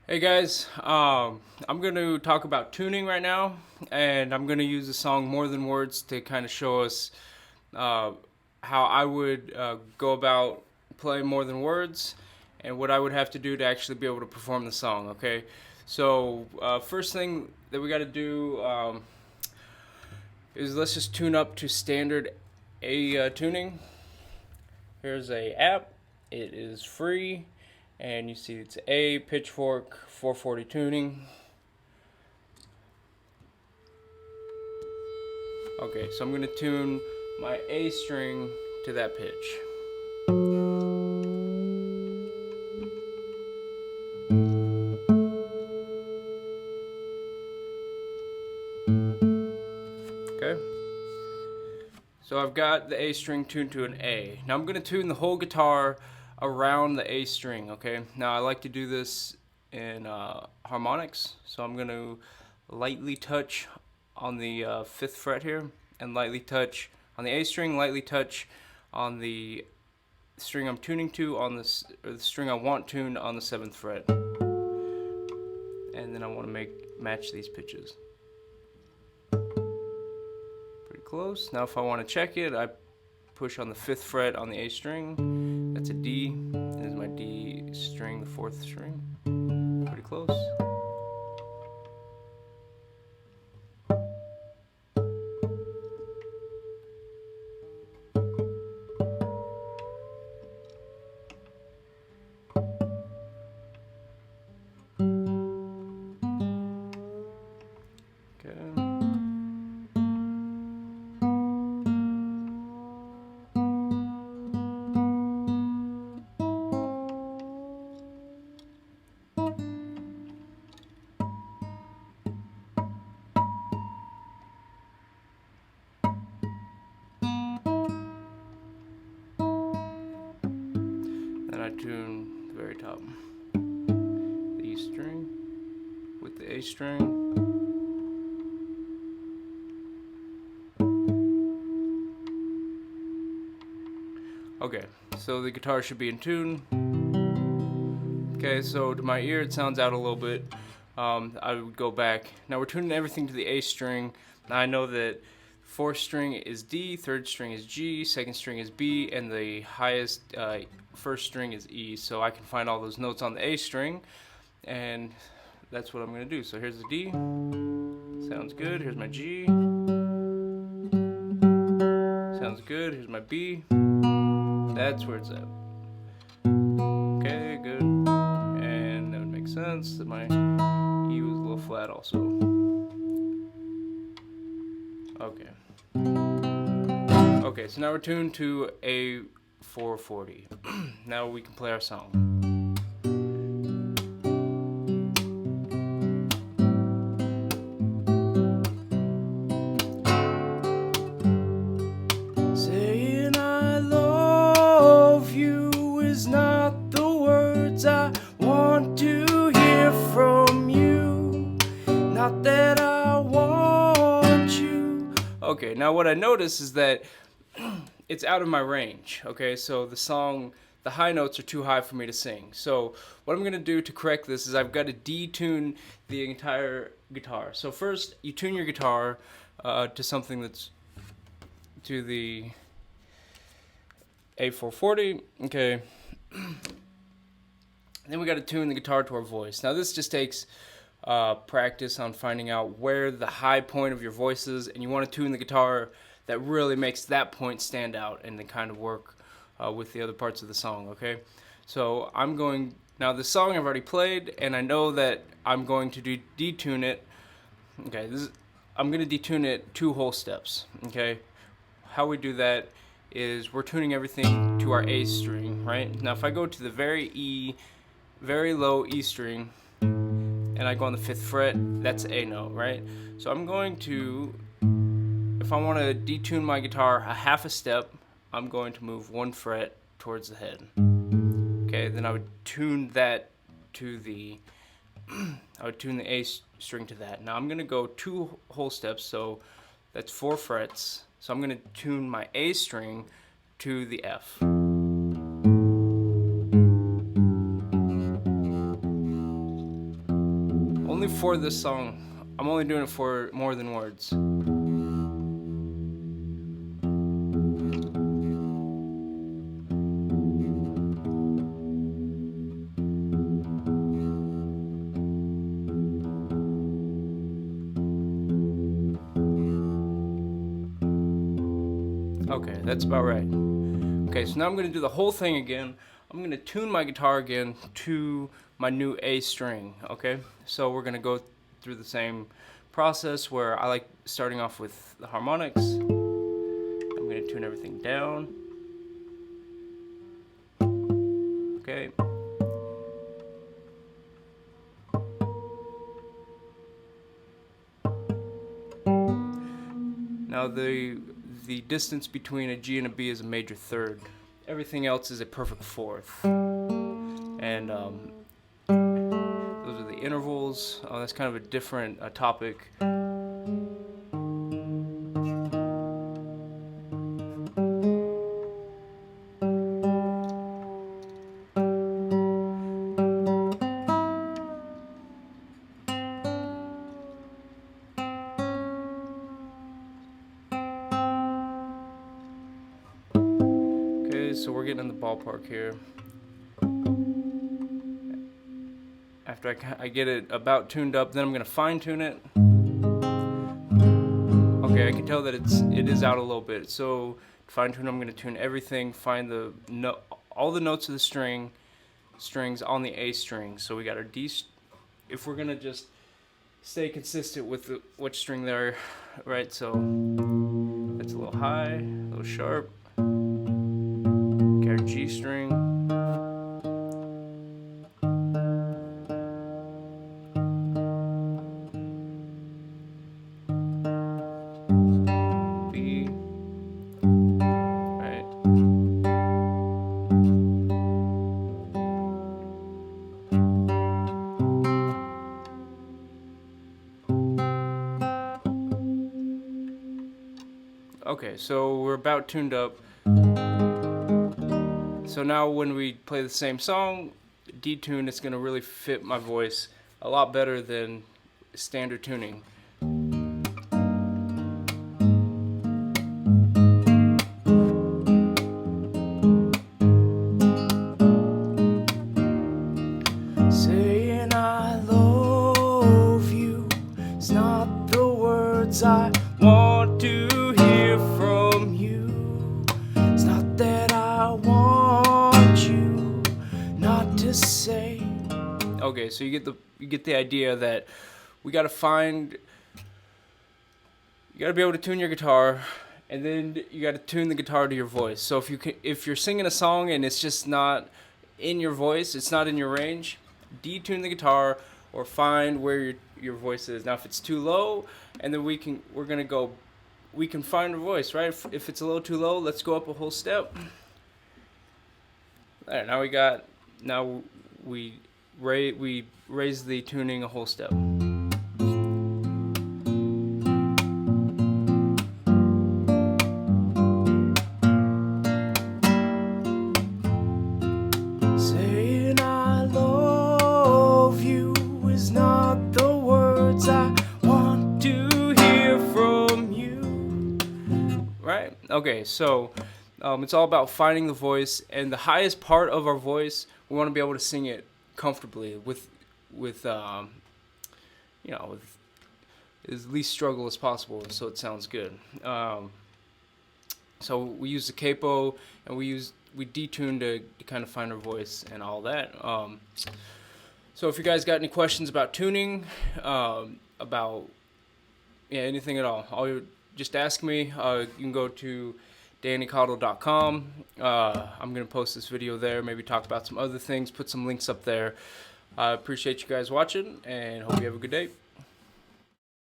Hey guys, I'm going to talk about tuning right now, and I'm going to use the song More Than Words to kind of show us uh, how I would go about playing More Than Words and what I would have to do to actually be able to perform the song, okay? So, first thing that we got to do is let's just tune up to standard A tuning. Here's a app, it is free, and you see it's A Pitchfork 440 tuning. Okay, so I'm going to tune my A string to that pitch. Okay, so I've got the A string tuned to an A. Now I'm going to tune the whole guitar around the A string, okay? Now I like to do this in harmonics, so I'm going to lightly touch on the 5th fret here, and lightly touch on the A string, lightly touch on the string I'm tuning to on this, or the string I want tuned on the 7th fret. And then I want to match these pitches. Pretty close. Now if I want to check it, I push on the 5th fret on the A string. That's a D. This is my D string, the 4th string. Pretty close. Okay. Then I tune the very top, the E string with the A string. Okay, so the guitar should be in tune. Okay, so to my ear it sounds out a little bit. I would go back. Now we're tuning everything to the A string. Now I know that 4th string is D, 3rd string is G, 2nd string is B, and the highest 1st string is E. So I can find all those notes on the A string, and that's what I'm going to do. So here's the D. Sounds good. Here's my G. Sounds good. Here's my B. That's where it's at. Okay, good. And that would make sense that my E was a little flat also. Okay. Okay, so now we're tuned to a 440. Now we can play our song. Saying I love you is not the words I want to hear from you. Not that I want you. Okay, now what I notice is that it's out of my range. Okay, so the song, the high notes are too high for me to sing. So what I'm going to do to correct this is I've got to detune the entire guitar. So first, you tune your guitar to something that's to the A440. Okay. Then we got to tune the guitar to our voice. Now this just takes practice on finding out where the high point of your voice is, and you want to tune the guitar that really makes that point stand out and then kind of work with the other parts of the song, okay? So I'm going, now the song I've already played, and I know that I'm going to detune it. Okay, I'm going to detune it 2 whole steps, okay? How we do that is we're tuning everything to our A string, right? Now if I go to the very low E string, and I go on the 5th fret, that's A note, right? So I'm going to, if I want to detune my guitar a half a step, I'm going to move 1 fret towards the head. Okay, then I would tune that to the, I would tune the A string to that. Now I'm going to go 2 whole steps, so that's 4 frets. So I'm going to tune my A string to the F. for this song. I'm only doing it for more than words. Okay, that's about right. Okay, so now I'm going to do the whole thing again. I'm going to tune my guitar again to my new A string, okay? So we're going to go through the same process where I like starting off with the harmonics. I'm going to tune everything down. Okay. Now the distance between a G and a B is a major third. Everything else is a perfect fourth. And those are the intervals. That's kind of a different topic. So we're getting in the ballpark here. After I get it about tuned up, then I'm gonna fine tune it. Okay, I can tell that it is out a little bit. So fine tune, I'm gonna tune everything, find all the notes of the strings on the A string. So we got our D. If we're gonna just stay consistent with which string there, right? So that's a little high, a little sharp. Our G string, B, right? Okay, so we're about tuned up. So now when we play the same song, detune, it's going to really fit my voice a lot better than standard tuning. Saying I love you is not the words I want to hear from you. It's not that I want you not to say. Okay, so you get the idea that you got to be able to tune your guitar, and then you got to tune the guitar to your voice. So if you're singing a song and it's just not in your voice, it's not in your range, detune the guitar or find where your voice is. Now if it's too low, and then we can find our voice, right? If it's a little too low, let's go up a whole step. There, now we raise the tuning a whole step. Saying I love you is not the words I want to hear from you. Right? Okay, so it's all about finding the voice, and the highest part of our voice, we want to be able to sing it comfortably with as least struggle as possible, so it sounds good. So we use the capo, and we detune to kind of find our voice and all that. So if you guys got any questions about tuning, about anything at all, just ask me. You can go to DannyCaudle.com. I'm going to post this video there, maybe talk about some other things, put some links up there. I appreciate you guys watching, and hope you have a good day.